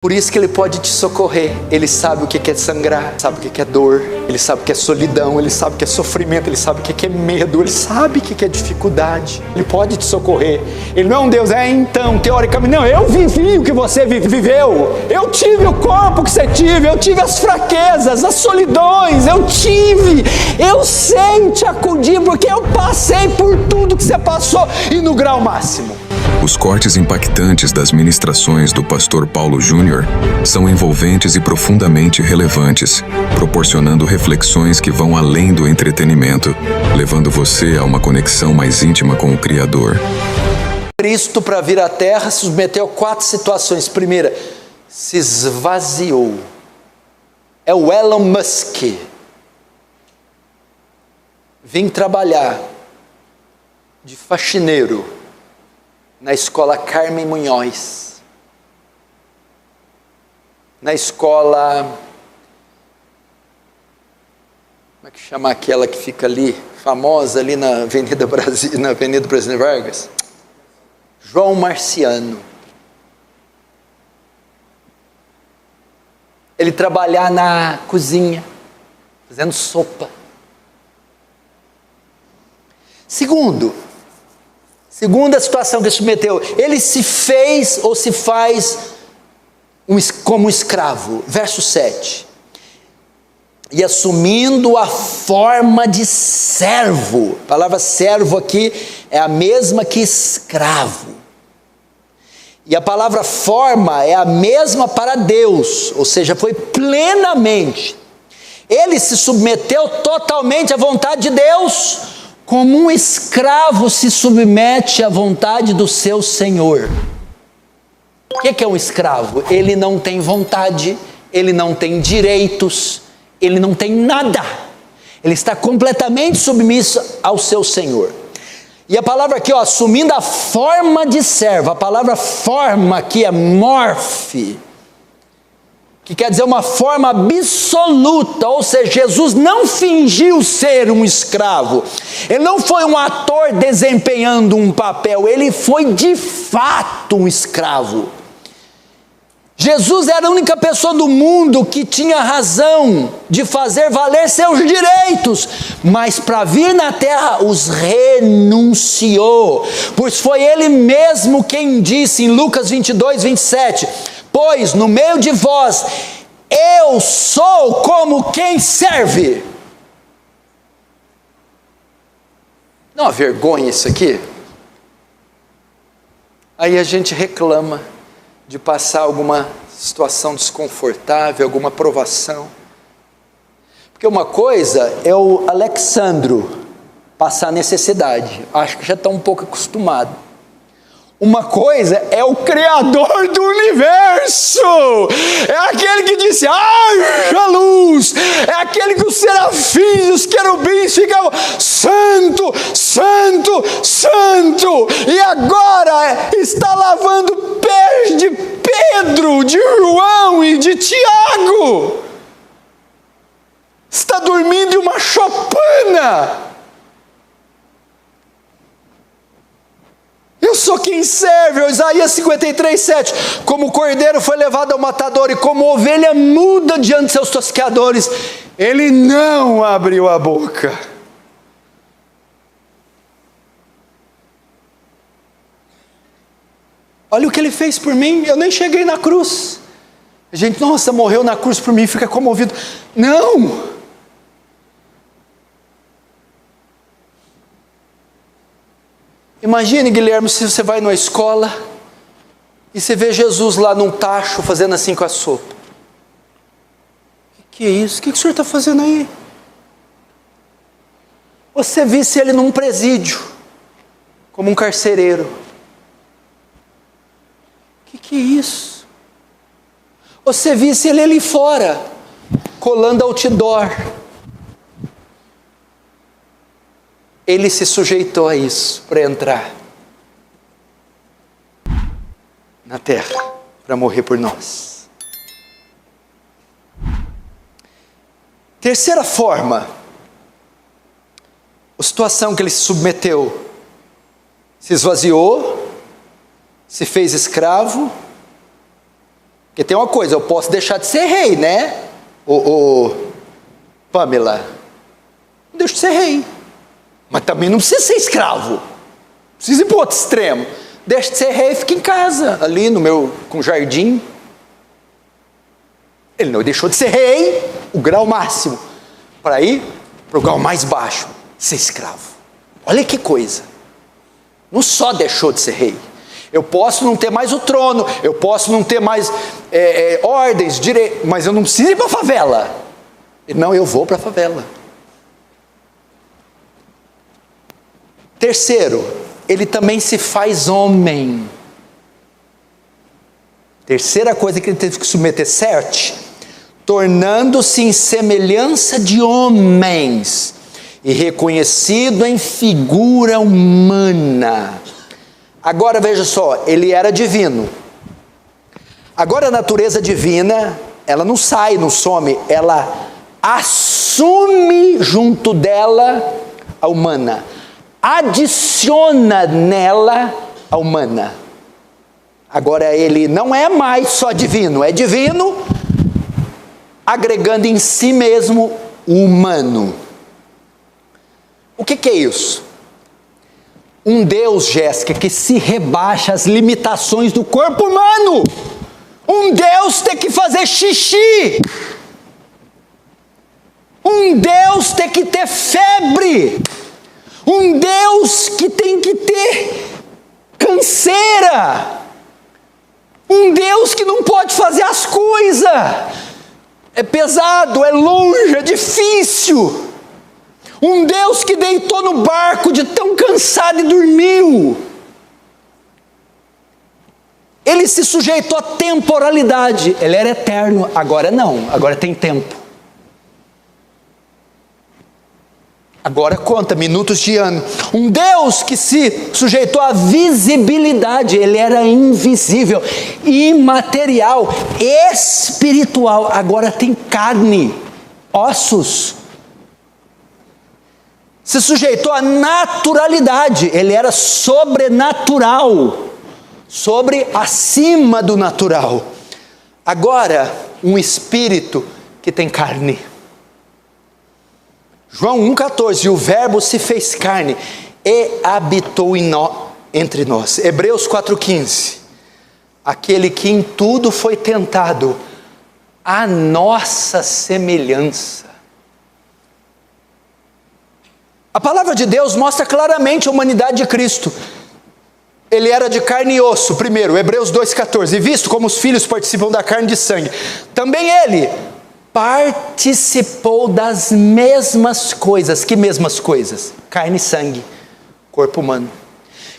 Por isso que Ele pode te socorrer. Ele sabe o que é sangrar, sabe o que é dor, Ele sabe o que é solidão, Ele sabe o que é sofrimento, Ele sabe o que é medo, Ele sabe o que é dificuldade. Ele pode te socorrer. Ele não é um Deus, então, teoricamente, não, eu vivi o que você viveu, eu tive o corpo que você tive, eu tive as fraquezas, as solidões, eu sei te acudir, porque eu passei por tudo que você passou, e no grau máximo. Os cortes impactantes das ministrações do pastor Paulo Júnior são envolventes e profundamente relevantes, proporcionando reflexões que vão além do entretenimento, levando você a uma conexão mais íntima com o Criador. Cristo, para vir à Terra, se submeteu a 4 situações. Primeira, se esvaziou. É o Elon Musk. Vim trabalhar de faxineiro na escola Carmen Munhoz, na escola, como é que chama aquela que fica ali, famosa ali na Avenida Brasil, na Avenida Presidente Vargas? João Marciano. Ele trabalhar na cozinha, fazendo sopa. Segunda situação que ele submeteu, ele se fez ou se faz como escravo. Verso 7. E assumindo a forma de servo. A palavra servo aqui é a mesma que escravo. E a palavra forma é a mesma para Deus, ou seja, foi plenamente. Ele se submeteu totalmente à vontade de Deus, como um escravo se submete à vontade do seu senhor. O que é um escravo? Ele não tem vontade, ele não tem direitos, ele não tem nada. Ele está completamente submisso ao seu senhor. E a palavra aqui, assumindo a forma de servo, a palavra forma aqui é morfe, que quer dizer uma forma absoluta, ou seja, Jesus não fingiu ser um escravo, ele não foi um ator desempenhando um papel, ele foi de fato um escravo. Jesus era a única pessoa do mundo que tinha razão de fazer valer seus direitos, mas para vir na terra os renunciou, pois foi ele mesmo quem disse em Lucas 22, 27, pois no meio de vós eu sou como quem serve. Não há vergonha isso aqui? Aí a gente reclama de passar alguma situação desconfortável, alguma provação. Porque uma coisa é o Alexandro passar necessidade, acho que já está um pouco acostumado. Uma coisa é o Criador do universo, é aquele que disse, haja luz, é aquele que os serafins e os querubins ficavam, santo, santo, santo, e agora está lavando pés de Pedro, de João e de Tiago, está dormindo em uma chopana. Eu sou quem serve, Isaías 53, 7, como o cordeiro foi levado ao matador e como ovelha muda diante de seus tosqueadores, ele não abriu a boca. Olha o que ele fez por mim, eu nem cheguei na cruz. A gente, nossa, morreu na cruz por mim, fica comovido. Não! Imagine, Guilherme, se você vai numa escola e você vê Jesus lá num tacho fazendo assim com a sopa. Que é isso? O que o senhor está fazendo aí? Você visse ele num presídio, como um carcereiro. Que é isso? Você visse ele ali fora, colando outdoor. Ele se sujeitou a isso para entrar na terra, para morrer por nós. Terceira forma, a situação que ele se submeteu, se esvaziou, se fez escravo. Porque tem uma coisa, eu posso deixar de ser rei, né? Pamela, não deixo de ser rei, mas também não precisa ser escravo, precisa ir para o outro extremo. Deixa de ser rei e fica em casa, ali com jardim. Ele não deixou de ser rei, o grau máximo, para ir para o grau mais baixo, ser escravo. Olha que coisa, não só deixou de ser rei, eu posso não ter mais o trono, eu posso não ter mais ordens, mas eu não preciso ir para a favela. Não, eu vou para a favela. Terceiro, ele também se faz homem. Terceira coisa que ele teve que submeter, 7, tornando-se em semelhança de homens e reconhecido em figura humana. Agora veja só, ele era divino. Agora a natureza divina, ela não sai, não some, ela assume junto dela a humana, adiciona nela a humana. Agora ele não é mais só divino, é divino agregando em si mesmo o humano. O que é isso? Um Deus, Jéssica, que se rebaixa às limitações do corpo humano. Um Deus tem que fazer xixi. Um Deus tem que ter febre. Um Deus que tem que ter canseira. Um Deus que não pode fazer as coisas. É pesado, é longe, é difícil. Um Deus que deitou no barco de tão cansado e dormiu. Ele se sujeitou à temporalidade. Ele era eterno, agora não, agora tem tempo. Agora conta minutos de ano. Um Deus que se sujeitou à visibilidade. Ele era invisível, imaterial, espiritual. Agora tem carne, ossos. Se sujeitou à naturalidade. Ele era sobrenatural, acima do natural. Agora um espírito que tem carne. João 1,14, e o verbo se fez carne e habitou entre nós. Hebreus 4,15, aquele que em tudo foi tentado à nossa semelhança. A palavra de Deus mostra claramente a humanidade de Cristo. Ele era de carne e osso, primeiro, Hebreus 2,14, e visto como os filhos participam da carne e de sangue, também ele participou das mesmas coisas. Que mesmas coisas? Carne e sangue, corpo humano.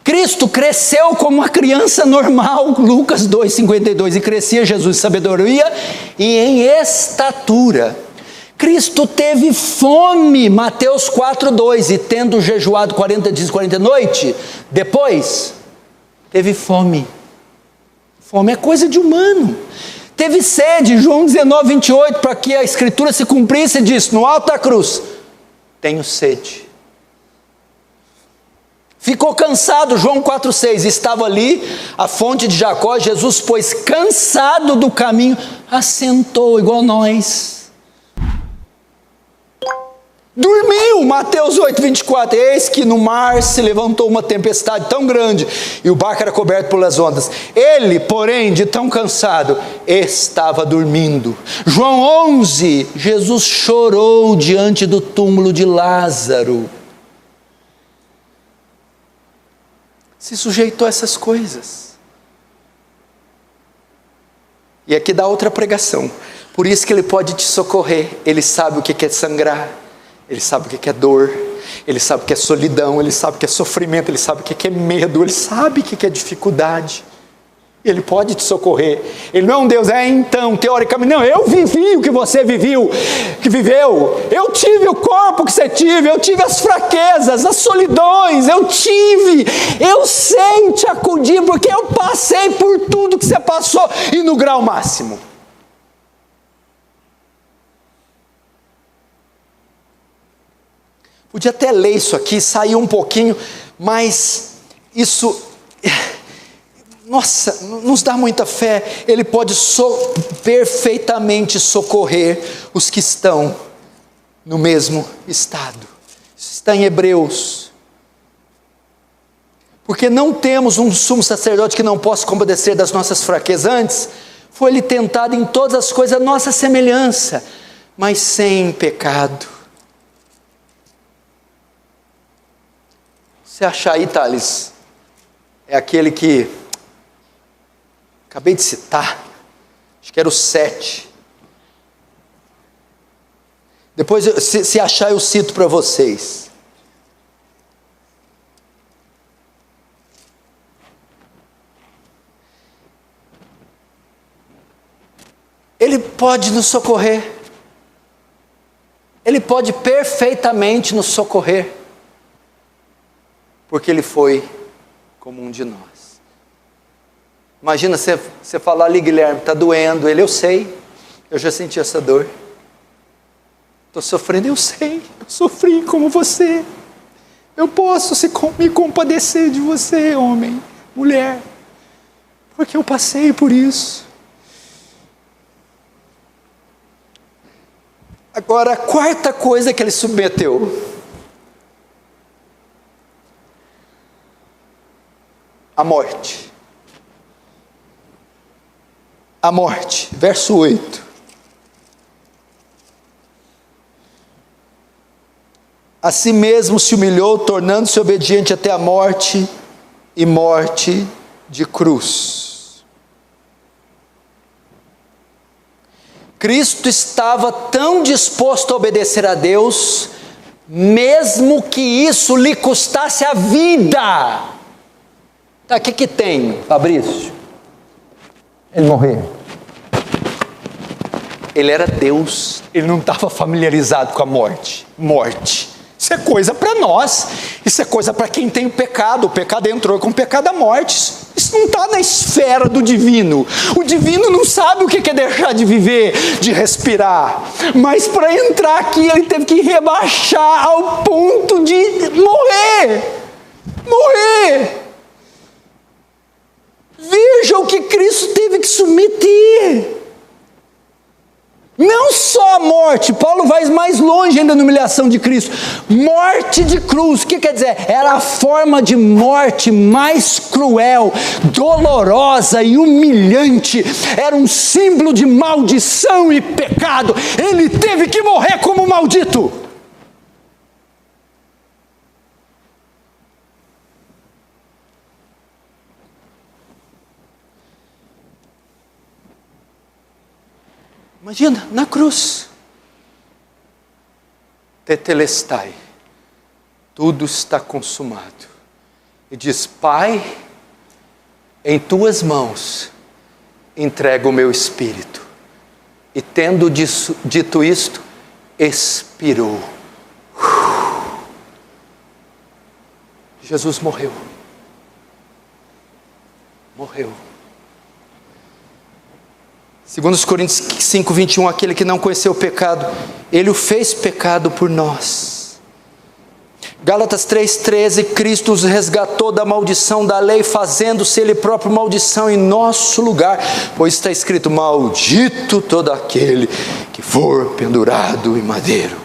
Cristo cresceu como uma criança normal, Lucas 2,52, e crescia Jesus em sabedoria e em estatura. Cristo teve fome, Mateus 4,2, e tendo jejuado 40 dias e 40 noites, depois teve fome. Fome é coisa de humano. Teve sede, João 19,28, para que a escritura se cumprisse, disse, no alto da cruz, tenho sede. Ficou cansado, João 4,6, estava ali, a fonte de Jacó, Jesus, pois cansado do caminho, assentou, igual nós. Dormiu, Mateus 8,24, eis que no mar se levantou uma tempestade tão grande, e o barco era coberto pelas ondas. Ele, porém, de tão cansado, estava dormindo. João 11, Jesus chorou diante do túmulo de Lázaro. Se sujeitou a essas coisas. E aqui dá outra pregação. Por isso que ele pode te socorrer. Ele sabe o que é sangrar. Ele sabe o que é dor, ele sabe o que é solidão, ele sabe o que é sofrimento, ele sabe o que é medo, ele sabe o que é dificuldade. Ele pode te socorrer. Ele não é um Deus, então, teoricamente, não, eu vivi o que você viveu, eu tive o corpo que você tive, eu tive as fraquezas, as solidões, eu sei te acudir, porque eu passei por tudo que você passou, e no grau máximo. Podia até ler isso aqui, sair um pouquinho, mas isso nossa, nos dá muita fé. Ele pode perfeitamente socorrer os que estão no mesmo estado. Isso está em Hebreus. Porque não temos um sumo sacerdote que não possa compadecer das nossas fraquezas. Antes, foi ele tentado em todas as coisas a nossa semelhança, mas sem pecado. Você achar aí, Thales, é aquele que acabei de citar, acho que era o 7. Depois, se achar, eu cito para vocês. Ele pode nos socorrer. Ele pode perfeitamente nos socorrer. Porque ele foi como um de nós. Imagina você falar ali, Guilherme, está doendo. Ele, eu sei, eu já senti essa dor. Estou sofrendo, eu sei, eu sofri como você. Eu posso me compadecer de você, homem, mulher, porque eu passei por isso. Agora, a quarta coisa que ele submeteu: a morte. A morte, verso 8. A si mesmo se humilhou, tornando-se obediente até a morte, e morte de cruz. Cristo estava tão disposto a obedecer a Deus, mesmo que isso lhe custasse a vida. Tá, o que tem, Fabrício? Ele morrer. Ele era Deus, ele não estava familiarizado com a morte. Morte, isso é coisa para nós, isso é coisa para quem tem o pecado entrou com o pecado à morte, isso não está na esfera do divino. O divino não sabe o que é deixar de viver, de respirar, mas para entrar aqui ele teve que rebaixar ao ponto de morrer. Veja o que Cristo teve que submeter. Não só a morte, Paulo vai mais longe ainda na humilhação de Cristo. Morte de cruz, o que quer dizer? Era a forma de morte mais cruel, dolorosa e humilhante. Era um símbolo de maldição e pecado. Ele teve que morrer como maldito. Imagina, na cruz. Tetelestai. Tudo está consumado. E diz: Pai, em tuas mãos entrego o meu espírito. E tendo dito isto, expirou. Jesus morreu. Segundo os Coríntios 5:21, aquele que não conheceu o pecado, ele o fez pecado por nós. Gálatas 3:13, Cristo os resgatou da maldição da lei, fazendo-se ele próprio maldição em nosso lugar, pois está escrito: maldito todo aquele que for pendurado em madeiro.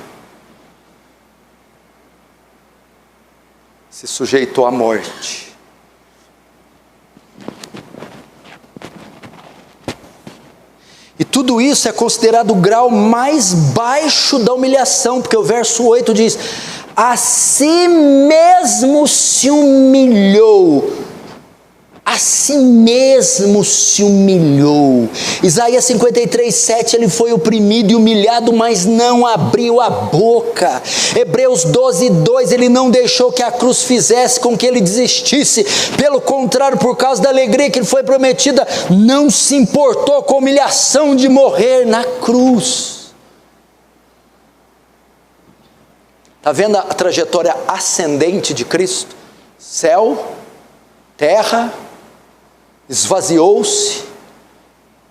Se sujeitou à morte. E tudo isso é considerado o grau mais baixo da humilhação, porque o verso 8 diz: a si mesmo se humilhou. A si mesmo se humilhou. Isaías 53:7, ele foi oprimido e humilhado, mas não abriu a boca. Hebreus 12:2, ele não deixou que a cruz fizesse com que ele desistisse. Pelo contrário, por causa da alegria que lhe foi prometida, não se importou com a humilhação de morrer na cruz. Está vendo a trajetória ascendente de Cristo? Céu, terra, esvaziou-se,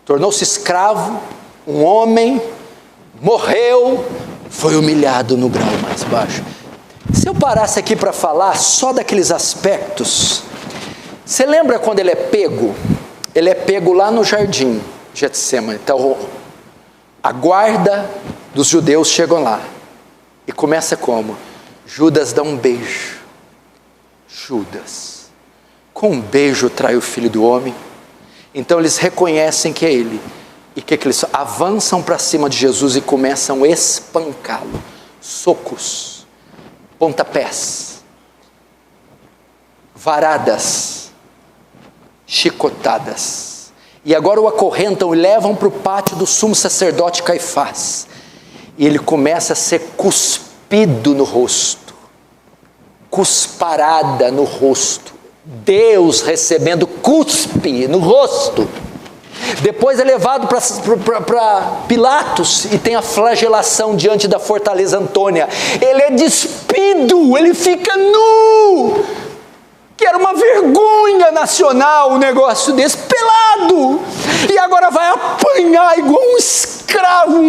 tornou-se escravo, um homem, morreu, foi humilhado no grau mais baixo. Se eu parasse aqui para falar só daqueles aspectos, Você lembra quando ele é pego? Ele é pego lá no jardim Getsemane. Então, a guarda dos judeus chegam lá. E começa como? Judas dá um beijo. Judas, com um beijo trai o Filho do Homem. Então eles reconhecem que é ele. E que eles avançam para cima de Jesus e começam a espancá-lo. Socos, pontapés, varadas, chicotadas. E agora o acorrentam e levam para o pátio do sumo sacerdote Caifás. E ele começa a ser cuspido no rosto. Cusparada no rosto. Deus recebendo cuspe no rosto. Depois é levado para Pilatos e tem a flagelação diante da fortaleza Antônia. Ele é despido, ele fica nu. Que era uma vergonha nacional um negócio desse, pelado. E agora vai apanhar igual um escravo,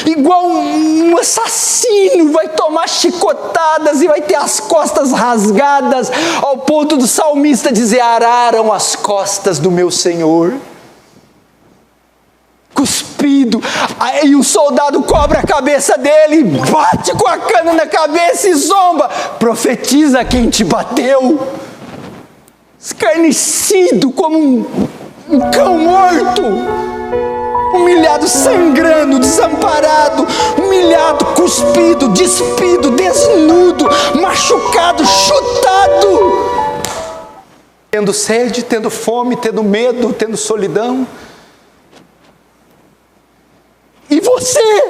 igual um assassino. Vai tomar chicotadas e vai ter as costas rasgadas, ao ponto do salmista dizer: araram as costas do meu Senhor. Cuspido, aí o soldado cobra a cabeça dele, bate com a cana na cabeça e zomba: profetiza quem te bateu. Escarnecido como um cão morto, humilhado, sangrando, desamparado, humilhado, cuspido, despido, desnudo, machucado, chutado, tendo sede, tendo fome, tendo medo, tendo solidão. E você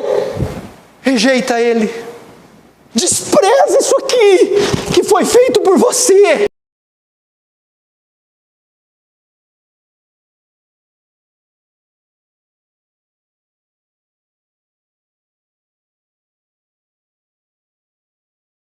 rejeita ele, despreza isso aqui que foi feito por você.